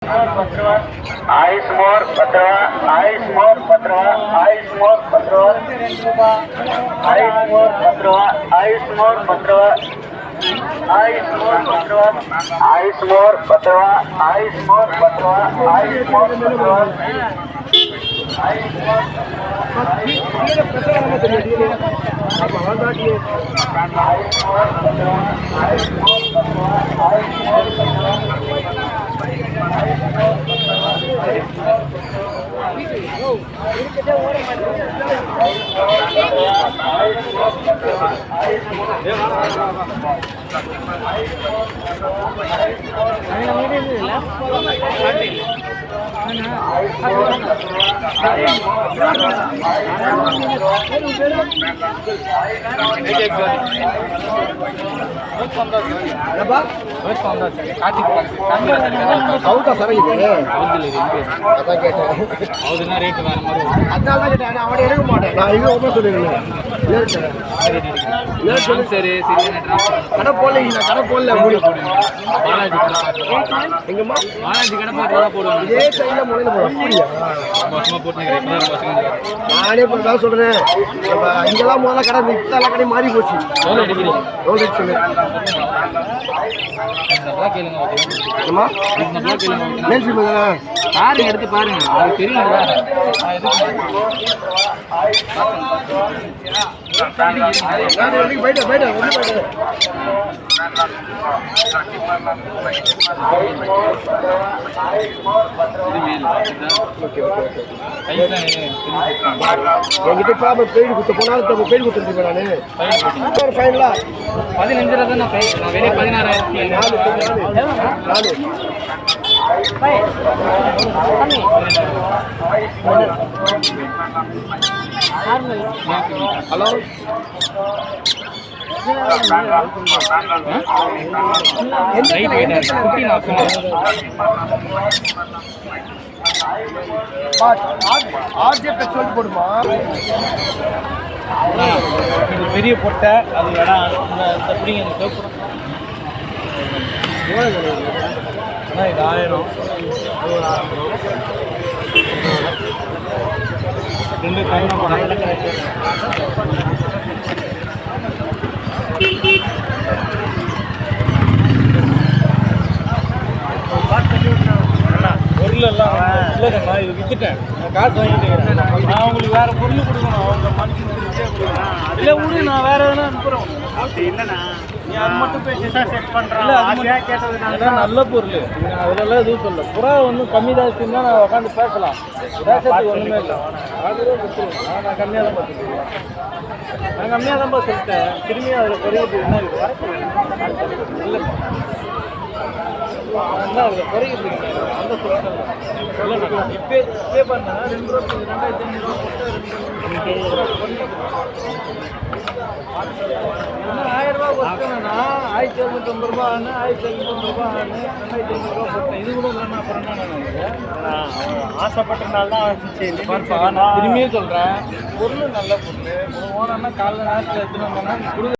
आयुष मोर 15, आयुष मोर 15, आयुष मोर 15, आयुष मोर 15, आयुष मोर 15, आयुष मोर 15, आयुष मोर 15, आयुष मोर 15, आयुष मोर 15, நானே சொல்றேன் இங்கெல்லாம் முதல்ல கடை இப்பெல்லாம் கடை மாறி போச்சு. எடுத்து பாருங்க அது தெரியும். என்கிட்ட பெயிடு குத்த போனாலும் பெயிடு கொடுத்துருக்கேன் நானு ஃபைனலா 15 தான் நான் வெளியே 16,000 ஹலோ சொல்லிட்டு போடுமா பெரிய பொட்டை அது வேணா இந்த பிடிங்க இந்த சோப்பு இது 1000 ரெண்டு கைனா பொருளெல்லாம் இல்லைங்கண்ணா இது விற்றுட்டேன். நான் காசு வாங்கிட்டேன். நான் உங்களுக்கு வேறு பொருள் கொடுக்கணும். அவங்க மனுஷன் இல்லை விடு, நான் வேறு எதுனா அனுப்புகிறோம். அப்படி இல்லைண்ணா நீ அது மட்டும் போய் செட் பண்ணுறேன். இல்லை அது கேட்டதுனால நல்ல பொருள். அதிலெல்லாம் எதுவும் சொல்ல. புறா ஒன்றும் கம்மி ஜாஸ்தின்னா நான் உட்காந்து பேசலாம். பேசுறதுக்கு ஒன்றுமே இல்லை. ஆகவே கொடுத்துருவேன். நான் கம்மியாக தான் பார்த்துருக்கேன். நான் கம்மியாக தான் சொல்லிட்டேன். திரும்பியும் அதில் குறையிறது என்ன இருக்குது வரக்கூடாது. இல்லை அதில் குறையிறது அந்த சொல்லிட்டேன். இப்போ பண்ணா 2 ரூபா 2500 1000 ரூபா கொடுத்தேன்னா 1750 ரூபா ஆனு 1750 ரூபா ஆனு 2500 ரூபா போட்டேன். இது கூட இல்லைன்னா அப்புறம் என்ன ஆசைப்பட்டனால தான் திரும்பியும் சொல்கிறேன். பொருள் நல்ல பொருள். ஓனர்னா காலைல நேரத்தில் எடுத்துன்னு வந்தோன்னா